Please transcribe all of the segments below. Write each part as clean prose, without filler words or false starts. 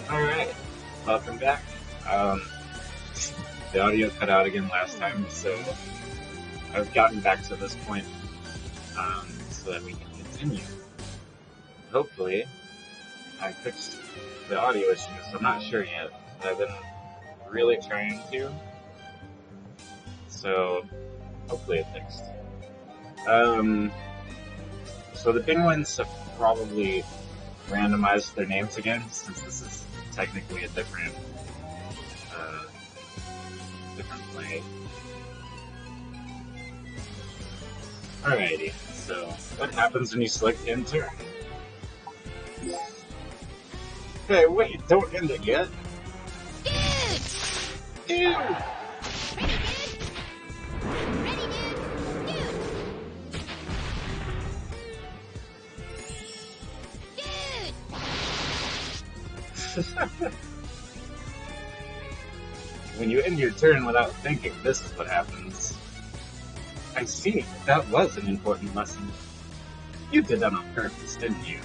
Alright, welcome back. Um, the audio cut out again last time, so I've gotten back to this point so that we can continue. Hopefully, I fixed the audio issues. I'm not sure yet, but I've been really trying to, so hopefully it fixed. So the penguins have probably randomized their names again, since this is technically a different play. Alrighty, so what happens when you select end turn? Hey, wait, don't end it yet. Dude! When you end your turn without thinking, this is what happens. I see, that was an important lesson. You did that on purpose, didn't you?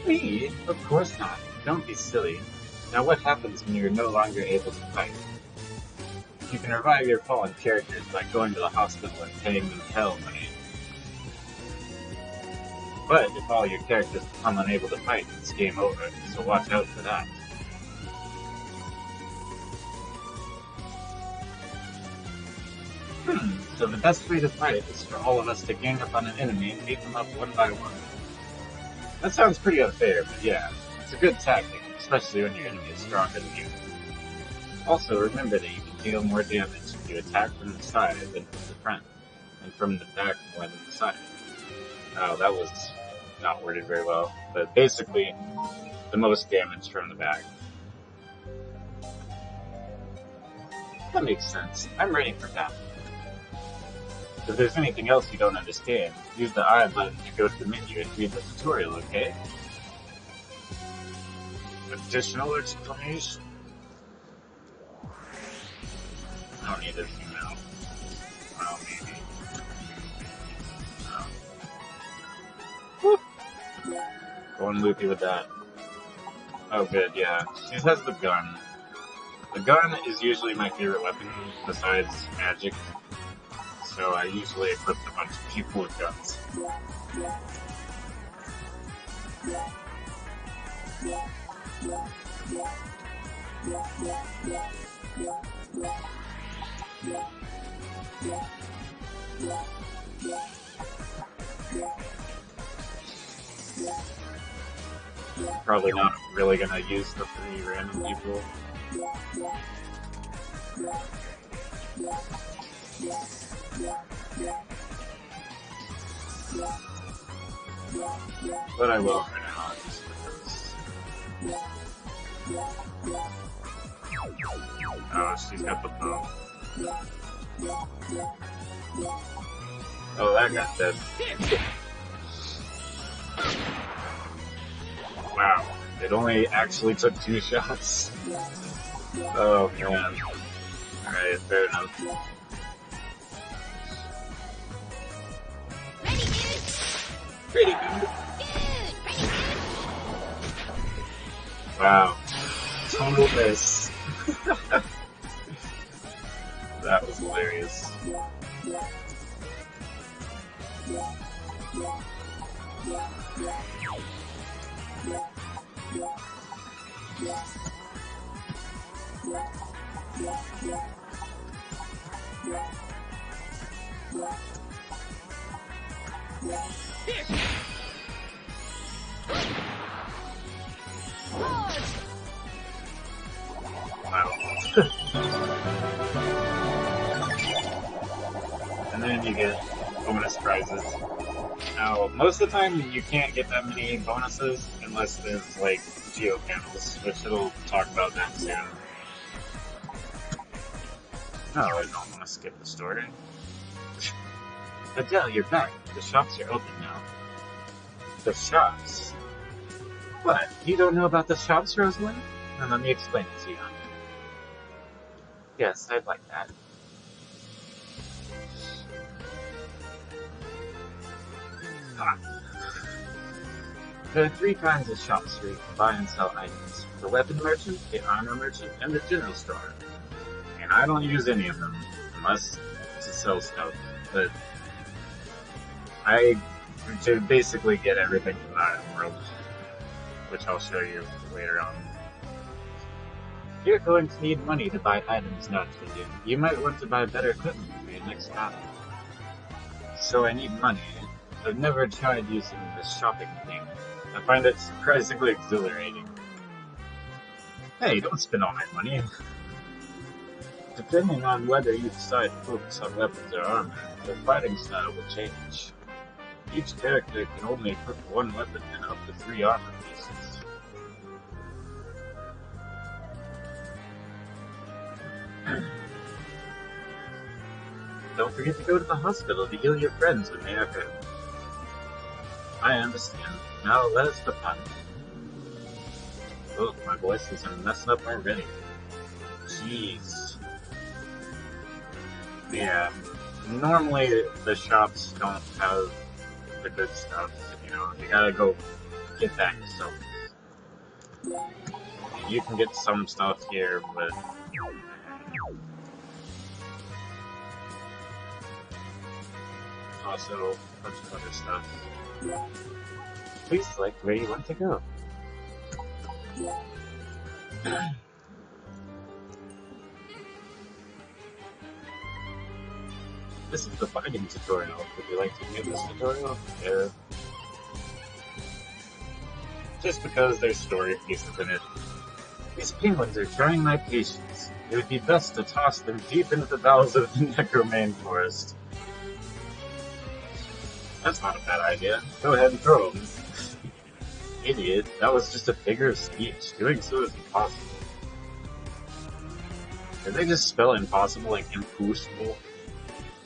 Me? Of course not. Don't be silly. Now what happens when you're no longer able to fight? You can revive your fallen characters by going to the hospital and paying them hell money. But if all your characters become unable to fight, it's game over, so watch out for that. So the best way to fight is for all of us to gang up on an enemy and beat them up one by one. That sounds pretty unfair, but yeah, it's a good tactic, especially when your enemy is stronger than you. Also, remember that you can deal more damage if you attack from the side than from the front, and from the back more than the side. Oh, that was not worded very well, but basically, the most damage from the back. That makes sense. I'm ready for that. If there's anything else you don't understand, use the I button to go to the menu and read the tutorial, okay? Additional explanation? I don't need this email. Well, maybe. No. Going loopy with that. Oh, good, yeah. She has the gun. The gun is usually my favorite weapon besides magic. So I usually equip a bunch of people with guns. Probably not really gonna use the 3 random people. But I will for now, just because. Oh, she's got the bow. Oh, that got dead. Wow, it only actually took 2 shots. Oh man. Alright, fair enough. Pretty good. Wow. Total miss. That was hilarious. Wow. And then you get bonus prizes. Now, most of the time you can't get that many bonuses unless there's like geo panels, which it'll talk about that soon. Oh, I don't want to skip the story. Adele, you're back. The shops are open now. The shops? What? You don't know about the shops, Rosalind? Then let me explain it to you. Yes, I'd like that. Ah. There are three kinds of shops where you can buy and sell items. The weapon merchant, the armor merchant, and the general store. And I don't use any of them, unless to sell stuff. But I to basically get everything from the item world, which I'll show you later on. You're going to need money to buy items, naturally. You might want to buy better equipment for your next battle. So I need money. I've never tried using this shopping thing. I find it surprisingly exhilarating. Hey, don't spend all my money. Depending on whether you decide to focus on weapons or armor, their fighting style will change. Each character can only equip one weapon and up to 3 armor pieces. Don't forget to go to the hospital to heal your friends when they are hurt. I understand. Now let us begin. Oh, my voice is messing up already. Jeez. Yeah, normally the shops don't have the good stuff, you know, you gotta go get that yourself. You can get some stuff here, but also a bunch of other stuff. Please select where you want to go. This is the fighting tutorial. Would you like to view this tutorial? Yeah. Just because there's story pieces in it. These penguins are trying my patience. It would be best to toss them deep into the bowels of the Necromane forest. That's not a bad idea. Go ahead and throw them. Idiot, that was just a figure of speech. Doing so is impossible. Did they just spell impossible like impossible?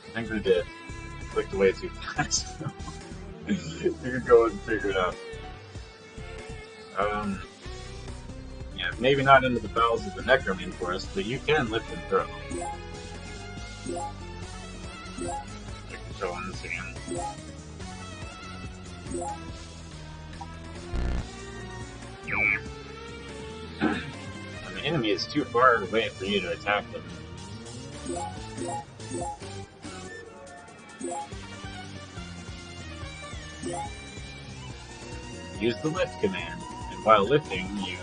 I think they did. Clicked away too fast. You could go and figure it out. Yeah, maybe not into the bowels of the Necromane forest, but you can lift and throw. Show on this again. When the enemy is too far away for you to attack them. Use the lift command, and while lifting, you...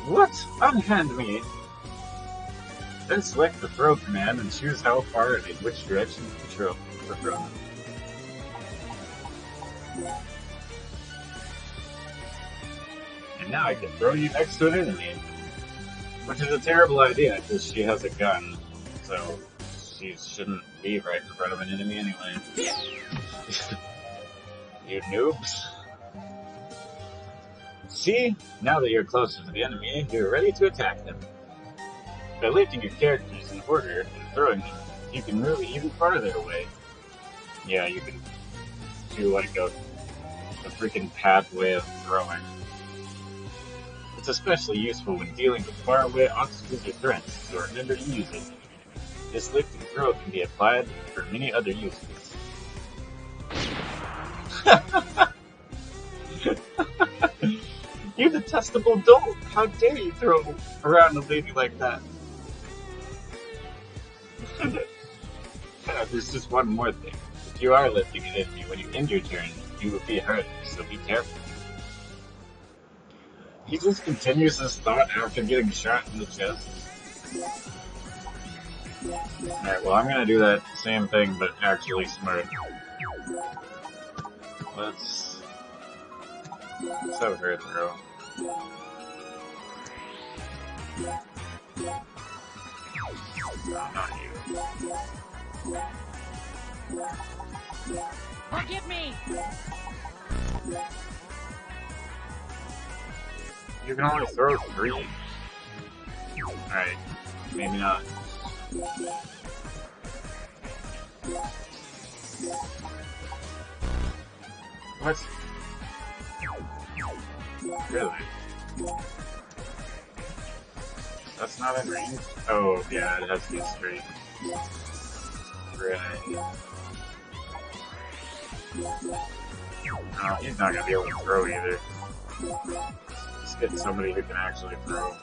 What? Unhand me! Then select the throw command and choose how far and in which direction to throw. And now I can throw you next to an enemy. Which is a terrible idea, because she has a gun, so she shouldn't be right in front of an enemy anyway. You noobs. See? Now that you're closer to the enemy, you're ready to attack them. By lifting your characters in order and throwing them, you can move even farther away. Yeah, you can do like a freaking pathway of throwing. It's especially useful when dealing with faraway obstacles or threats, so remember to use it. This lift and throw can be applied for many other uses. You detestable dolt! How dare you throw around a lady like that? There's just one more thing. If you are lifting an enemy when you end your turn, you will be hurt, so be careful. He just continues his thought after getting shot in the chest. Alright, well I'm gonna do that same thing, but actually smart. Let's have her throw. No, not you. Forgive me! You can only throw 3. Alright, maybe not. What? Really? That's not in range? Oh, yeah, it has to be straight. Right. No, he's not gonna be able to throw either. Let's get somebody who can actually throw.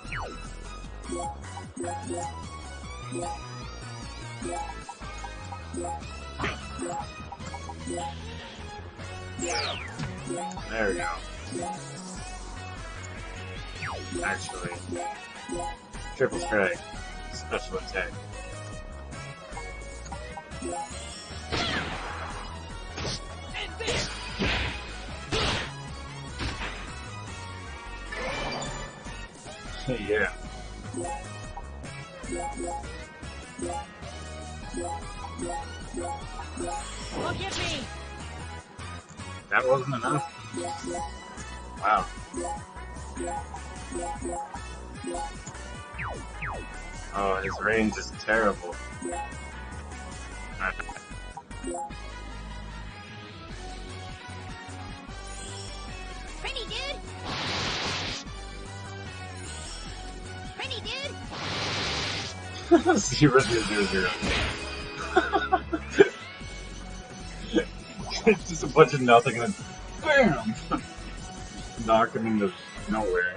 There we go. Actually, triple strike, special attack. Yeah. Look at me! That wasn't enough? Wow. Oh, his range is terrible. Pretty dude! Pretty dude! 0, 0, 0, 0. It's just a bunch of nothing and then BAM! Knock him into nowhere.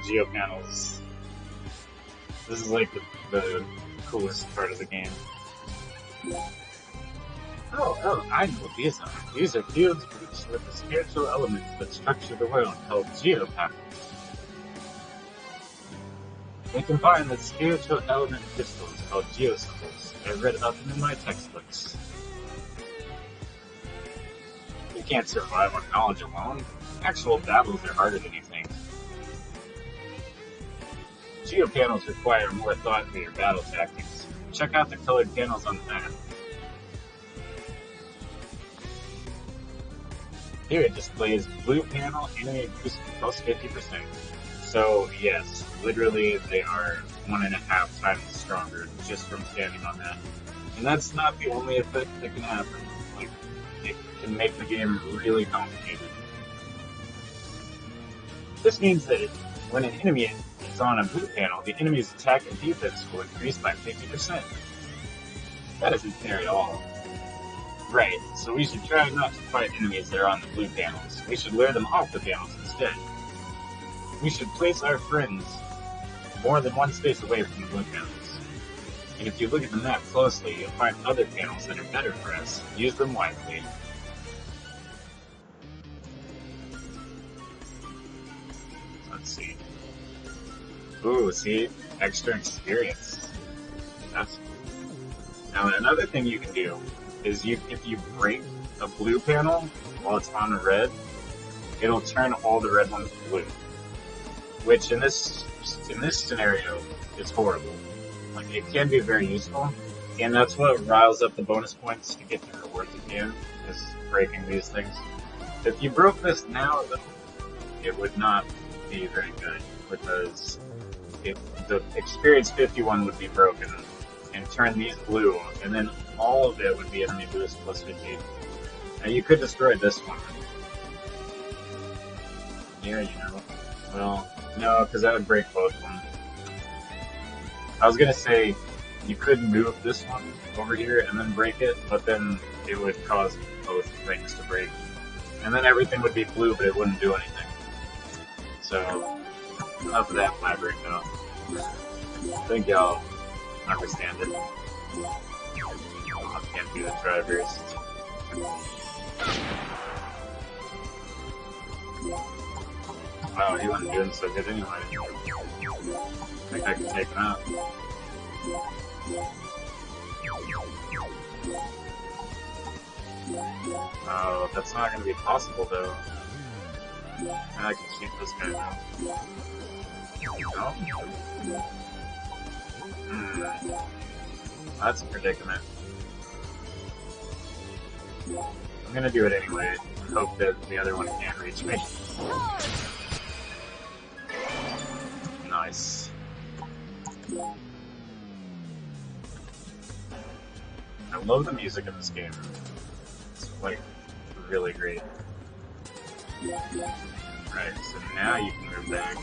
Geopanels. This is like the coolest part of the game. Oh, I know what these are. These are fields rich with the spiritual elements that structure the world called geopanels. They combine the spiritual element crystals called geoscopes. I read about them in my textbooks. You can't survive on knowledge alone. Actual battles are harder than you think. Geopanels require more thought for your battle tactics. Check out the colored panels on the map. Here it displays blue panel enemy boost plus 50%. So yes, literally they are 1.5 times stronger just from standing on that. And that's not the only effect that can happen. Like, it can make the game really complicated. This means that when an enemy is on a blue panel, the enemy's attack and defense will increase by 50%. That isn't fair at all. Right, so we should try not to fight enemies that are on the blue panels. We should lure them off the panels instead. We should place our friends more than one space away from the blue panels. And if you look at the map closely, you'll find other panels that are better for us. Use them wisely. Let's see. Ooh, see? Extra experience. That's cool. Now, another thing you can do is if you break a blue panel while it's on a red, it'll turn all the red ones blue. Which in this scenario is horrible. Like, it can be very useful, and that's what riles up the bonus points to get the rewards at the end, is breaking these things. If you broke this now, though, it would not be very good, because the experience 51 would be broken and turn these blue, and then all of it would be enemy boost plus 50. Now you could destroy this one. Yeah, you know. Well, no, because that would break both of them. I was gonna say, you could move this one over here and then break it, but then it would cause both things to break. And then everything would be blue, but it wouldn't do anything. So, enough of that blabbering though. I think y'all understand it. I can't do the drivers. Wow, he wasn't doing so good anyway. I think I can take him out. Oh, that's not going to be possible though. And I can shoot this guy now. No? That's a predicament. I'm gonna do it anyway, and hope that the other one can't reach me. Nice. I love the music in this game. It's like really great. Right, so now you can move back.